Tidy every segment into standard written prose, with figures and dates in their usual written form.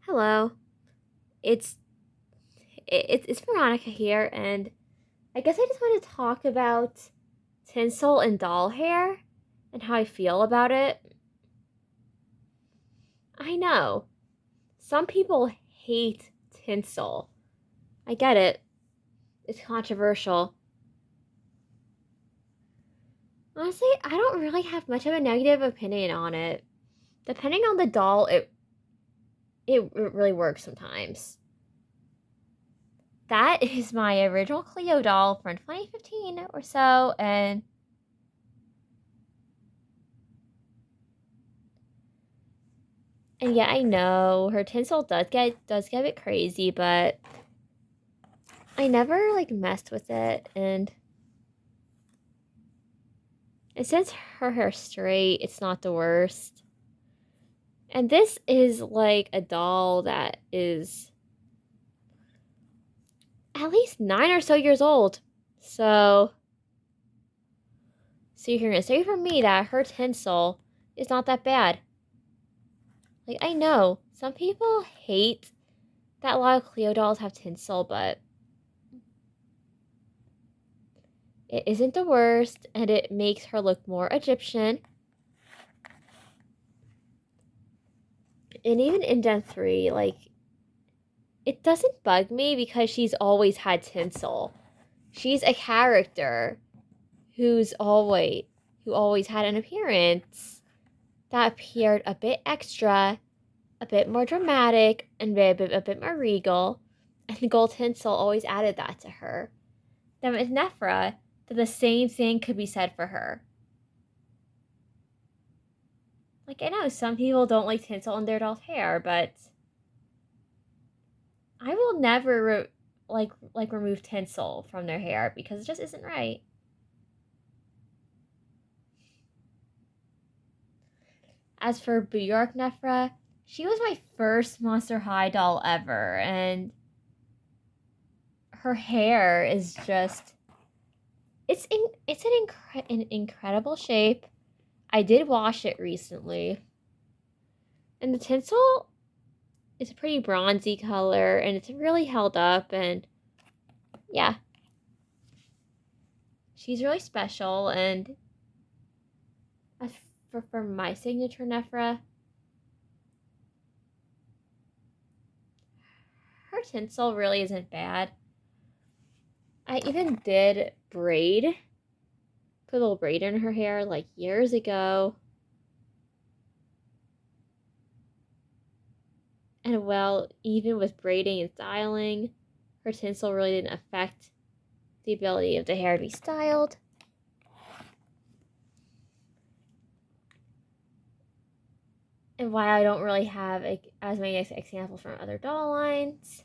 Hello. It's it's Veronica here, and I guess I just want to talk about tinsel and doll hair and how I feel about it. I know some people hate tinsel. I get it. It's controversial. Honestly, I don't really have much of a negative opinion on it. Depending on the doll, it really works sometimes. That is my original Cleo doll from 2015 or so, and yeah, I know her tinsel does get a bit crazy, but I never like messed with it, and since her hair's straight, it's not the worst. And this is like a doll that is at least 9 or so years old. So you're gonna say for me that her tinsel is not that bad. Like I know some people hate that a lot of Cleo dolls have tinsel, but it isn't the worst, and it makes her look more Egyptian. And even in Gen 3, like, it doesn't bug me because she's always had tinsel. She's a character who always had an appearance that appeared a bit extra, a bit more dramatic, and a bit more regal. And gold tinsel always added that to her. Then with Nephra, then the same thing could be said for her. Like, I know some people don't like tinsel in their doll's hair, but I will never remove tinsel from their hair because it just isn't right. As for Bjork Nefra, she was my first Monster High doll ever, and her hair is just it's an incredible shape. I did wash it recently, and the tinsel is a pretty bronzy color, and it's really held up, and yeah, she's really special. And as for my signature Nefra, her tinsel really isn't bad. I even did put a little braid in her hair like years ago. And well, even with braiding and styling, her tinsel really didn't affect the ability of the hair to be styled. And while I don't really have as many examples from other doll lines,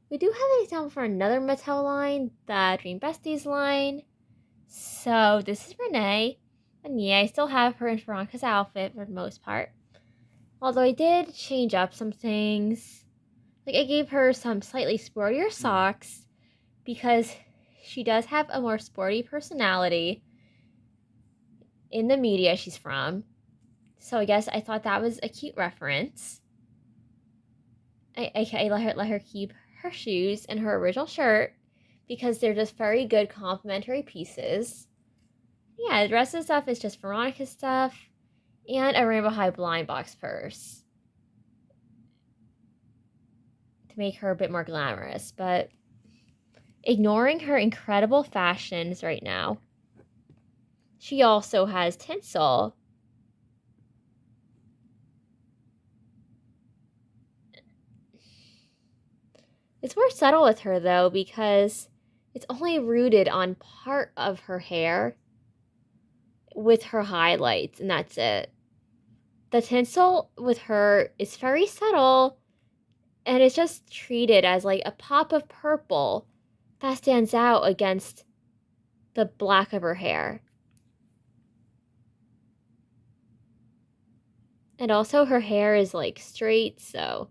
we do have an example for another Mattel line, the Dream Besties line. So this is Renee, and yeah, I still have her in Veronica's outfit for the most part. Although I did change up some things. Like I gave her some slightly sportier socks because she does have a more sporty personality in the media she's from. So I guess I thought that was a cute reference. I let her keep her shoes and her original shirt because they're just very good complementary pieces. Yeah, the rest of the stuff is just Veronica's stuff and a Rainbow High blind box purse to make her a bit more glamorous, but ignoring her incredible fashions right now, she also has tinsel. It's more subtle with her though because it's only rooted on part of her hair with her highlights, and that's it. The tinsel with her is very subtle, and it's just treated as like a pop of purple that stands out against the black of her hair. And also her hair is like straight, so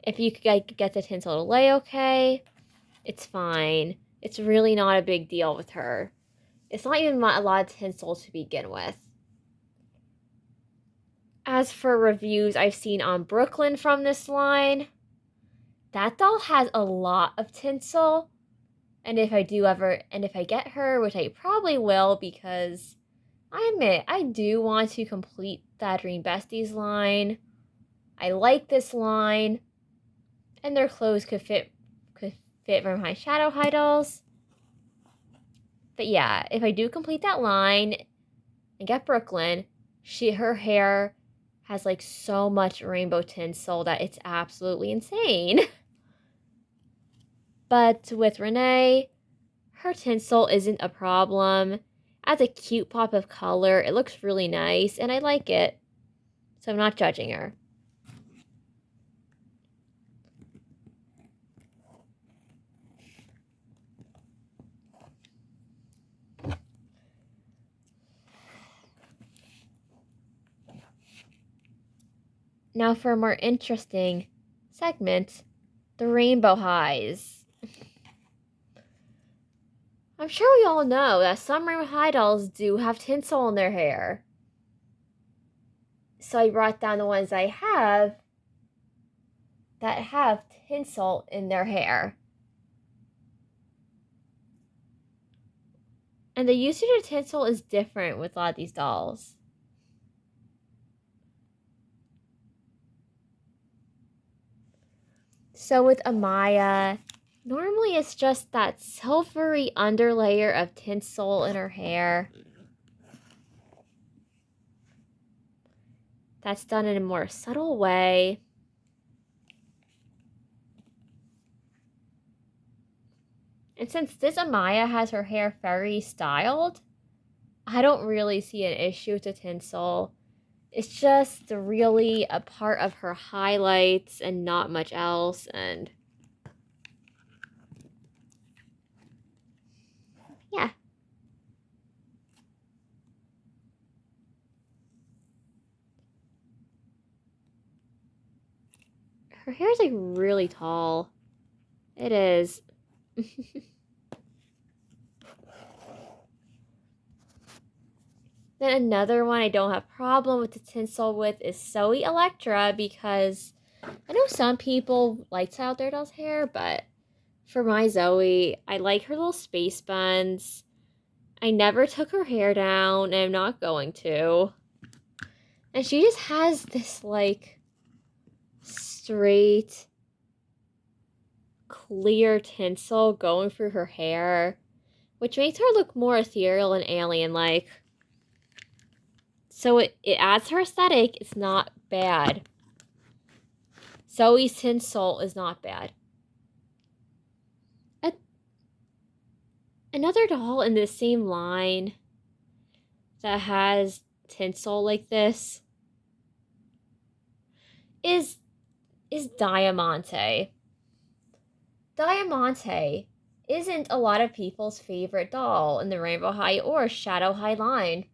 if you could get the tinsel to lay okay, it's fine. It's really not a big deal with her. It's not even a lot of tinsel to begin with. As for reviews I've seen on Brooklyn from this line, that doll has a lot of tinsel. And if I get her, which I probably will, because I admit I do want to complete that Dream Besties line. I like this line, and their clothes could fit from my Shadow High dolls. But yeah, if I do complete that line and get Brooklyn, her hair has like so much rainbow tinsel that it's absolutely insane. But with Renee, her tinsel isn't a problem. Adds a cute pop of color. It looks really nice, and I like it. So I'm not judging her. Now for a more interesting segment, the rainbow highs. I'm sure we all know that some rainbow high dolls do have tinsel in their hair. So I brought down the ones I have that have tinsel in their hair. And the usage of tinsel is different with a lot of these dolls. So with Amaya, normally it's just that silvery underlayer of tinsel in her hair. That's done in a more subtle way. And since this Amaya has her hair very styled, I don't really see an issue with the tinsel. It's just really a part of her highlights and not much else. And yeah. Her hair is like really tall. It is. Then another one I don't have problem with the tinsel with is Zoe Electra, because I know some people like to out their doll's hair, but for my Zoe, I like her little space buns. I never took her hair down, and I'm not going to. And she just has this like straight, clear tinsel going through her hair, which makes her look more ethereal and alien-like. So it adds to her aesthetic. It's not bad. Zoe's tinsel is not bad. Another doll in the same line that has tinsel like this is Diamante. Diamante isn't a lot of people's favorite doll in the Rainbow High or Shadow High line.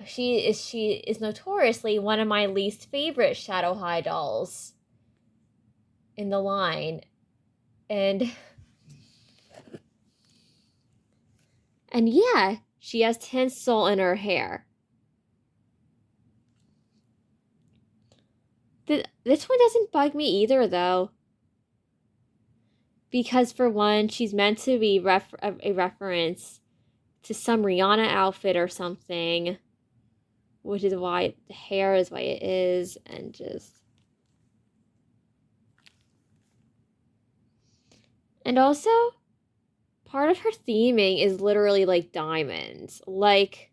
She is notoriously one of my least favorite Shadow High dolls in the line. And yeah, she has tinsel in her hair. This one doesn't bug me either, though. Because for one, she's meant to be a reference to some Rihanna outfit or something, which is why the hair is why it is, and just... And also, part of her theming is literally like diamonds. Like,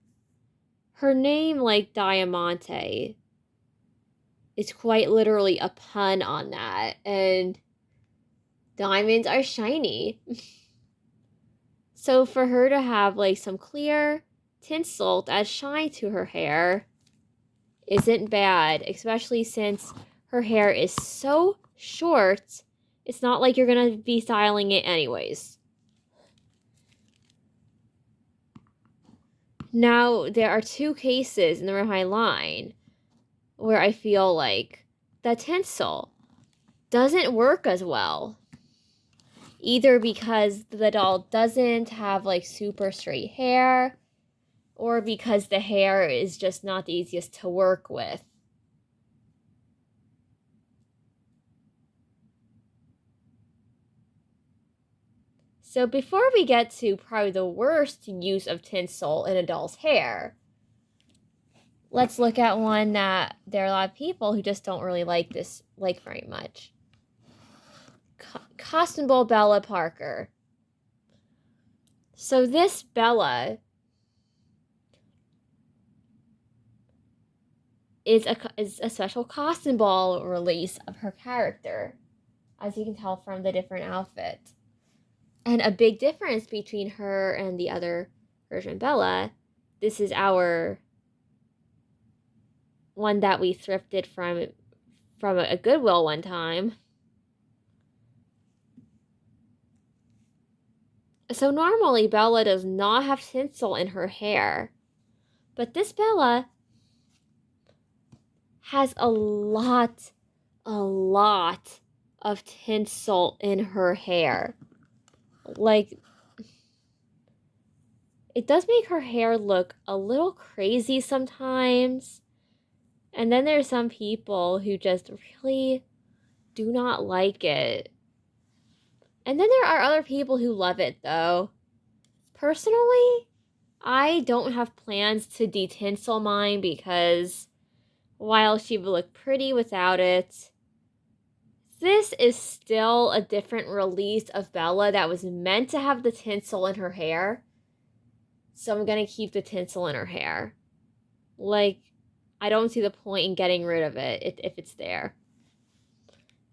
her name, like Diamante, is quite literally a pun on that. And diamonds are shiny. So for her to have like some clear tinsel that adds shine to her hair isn't bad, especially since her hair is so short. It's not like you're gonna be styling it anyways. Now, there are two cases in the Red High line where I feel like the tinsel doesn't work as well. Either because the doll doesn't have like super straight hair, or because the hair is just not the easiest to work with. So before we get to probably the worst use of tinsel in a doll's hair, let's look at one that there are a lot of people who just don't really like very much. Costume Bowl Bella Parker. So this Bella is a special Costume Ball release of her character, as you can tell from the different outfits. And a big difference between her and the other version Bella, this is our one that we thrifted from a Goodwill one time. So normally Bella does not have tinsel in her hair, but this Bella has a lot of tinsel in her hair. Like, it does make her hair look a little crazy sometimes. And then there's some people who just really do not like it. And then there are other people who love it, though. Personally, I don't have plans to detinsel mine because while she would look pretty without it, this is still a different release of Bella that was meant to have the tinsel in her hair. So I'm gonna keep the tinsel in her hair. Like, I don't see the point in getting rid of it if it's there.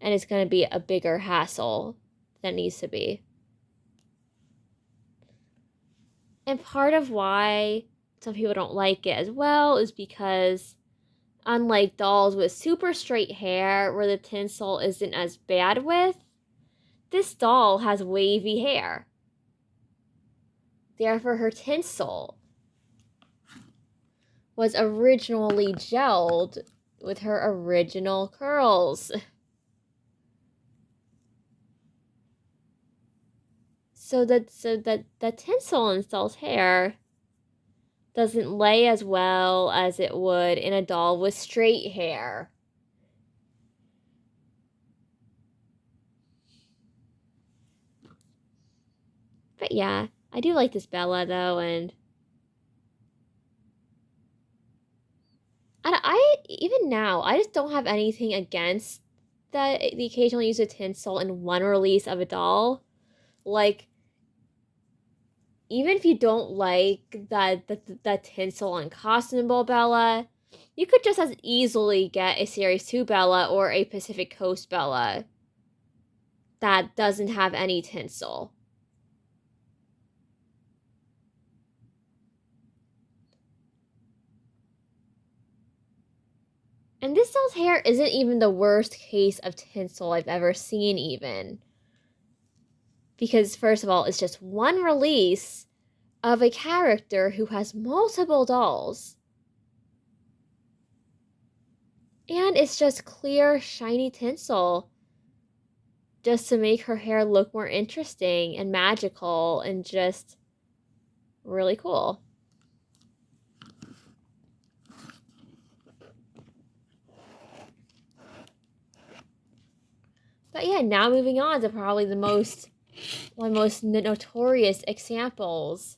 And it's gonna be a bigger hassle than it needs to be. And part of why some people don't like it as well is because unlike dolls with super straight hair where the tinsel isn't as bad with, this doll has wavy hair. Therefore, her tinsel was originally gelled with her original curls. So that tinsel in doll's hair doesn't lay as well as it would in a doll with straight hair. But yeah, I do like this Bella though, and I even now I just don't have anything against the occasional use of tinsel in one release of a doll. Like, even if you don't like that tinsel on Costume Bowl Bella, you could just as easily get a Series 2 Bella or a Pacific Coast Bella that doesn't have any tinsel. And this doll's hair isn't even the worst case of tinsel I've ever seen, even. Because, first of all, it's just one release of a character who has multiple dolls. And it's just clear, shiny tinsel just to make her hair look more interesting and magical and just really cool. But yeah, now moving on to probably one of the most notorious examples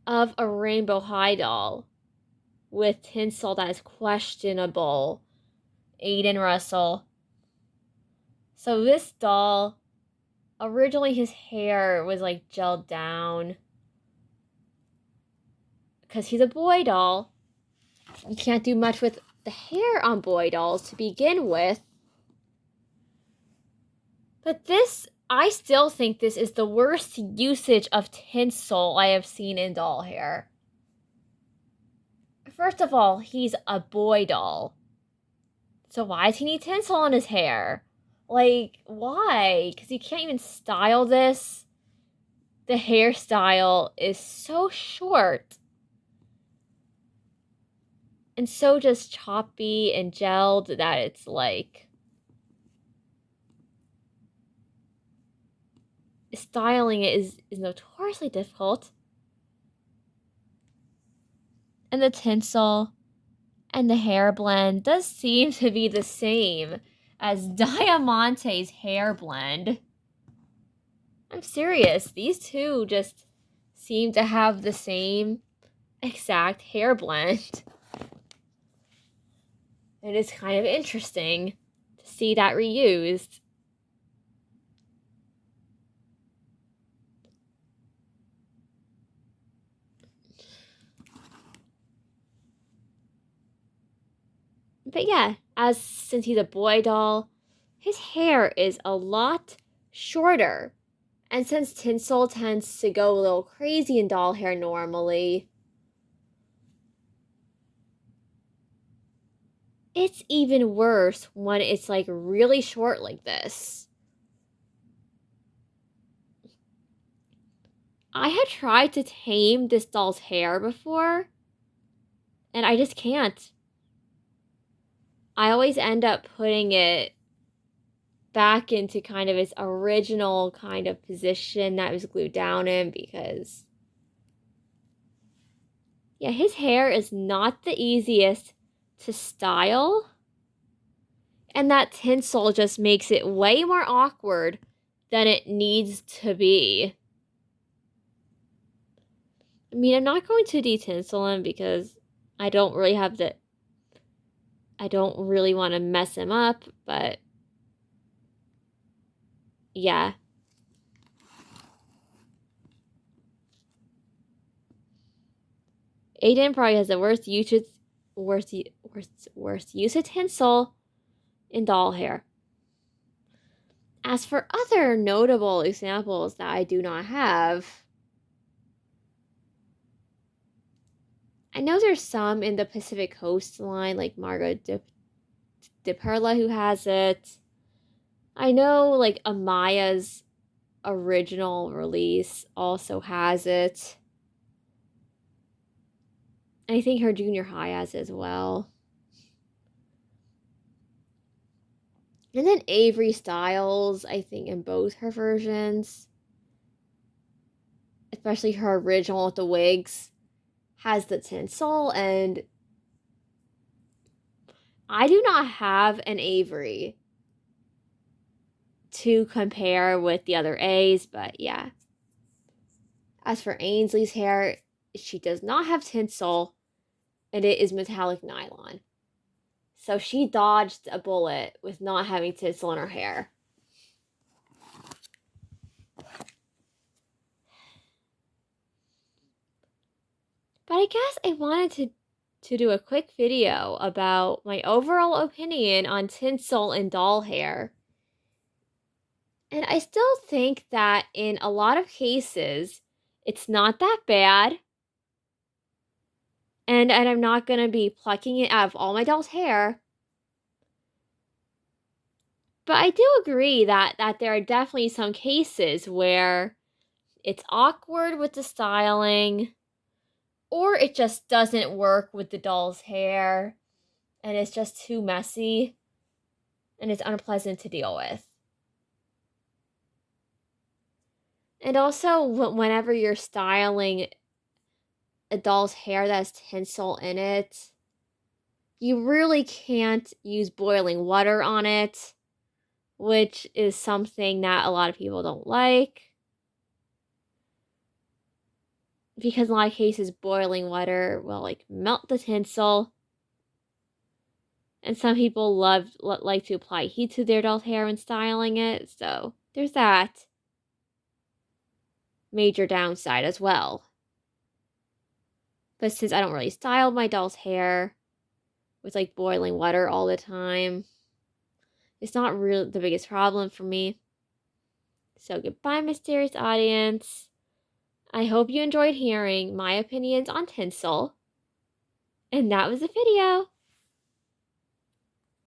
of a rainbow high doll with tinsel that is questionable, Aiden Russell. So this doll, originally his hair was like gelled down because he's a boy doll. You can't do much with the hair on boy dolls to begin with. But this, I still think this is the worst usage of tinsel I have seen in doll hair. First of all, he's a boy doll. So why does he need tinsel on his hair? Like, why? Because you can't even style this. The hairstyle is so short. And so just choppy and gelled that it's like... styling it is notoriously difficult. And the tinsel and the hair blend does seem to be the same as Diamante's hair blend. I'm serious, these two just seem to have the same exact hair blend. And it's kind of interesting to see that reused. But yeah, since he's a boy doll, his hair is a lot shorter. And since Tinsel tends to go a little crazy in doll hair normally, it's even worse when it's like really short like this. I had tried to tame this doll's hair before, and I just can't. I always end up putting it back into kind of its original kind of position that it was glued down in because, yeah, his hair is not the easiest to style. And that tinsel just makes it way more awkward than it needs to be. I mean, I'm not going to de-tinsel him because I don't really want to mess him up, but yeah. Aiden probably has the worst use of tinsel in doll hair. As for other notable examples that I do not have, I know there's some in the Pacific Coast line, like Margot de Perla who has it. I know like Amaya's original release also has it. And I think her junior high has it as well. And then Avery Styles, I think, in both her versions, especially her original with the wigs, has the tinsel. And I do not have an Avery to compare with the other A's, but yeah. As for Ainsley's hair, she does not have tinsel, and it is metallic nylon. So she dodged a bullet with not having tinsel in her hair. But I guess I wanted to do a quick video about my overall opinion on tinsel and doll hair. And I still think that in a lot of cases, it's not that bad. And I'm not going to be plucking it out of all my doll's hair. But I do agree that there are definitely some cases where it's awkward with the styling, or it just doesn't work with the doll's hair, and it's just too messy, and it's unpleasant to deal with. And also, whenever you're styling a doll's hair that has tinsel in it, you really can't use boiling water on it, which is something that a lot of people don't like. Because in a lot of cases, boiling water will like melt the tinsel. And some people like to apply heat to their doll's hair when styling it, so there's that major downside as well. But since I don't really style my doll's hair with like boiling water all the time, it's not really the biggest problem for me. So goodbye, mysterious audience. I hope you enjoyed hearing my opinions on tinsel. And that was the video.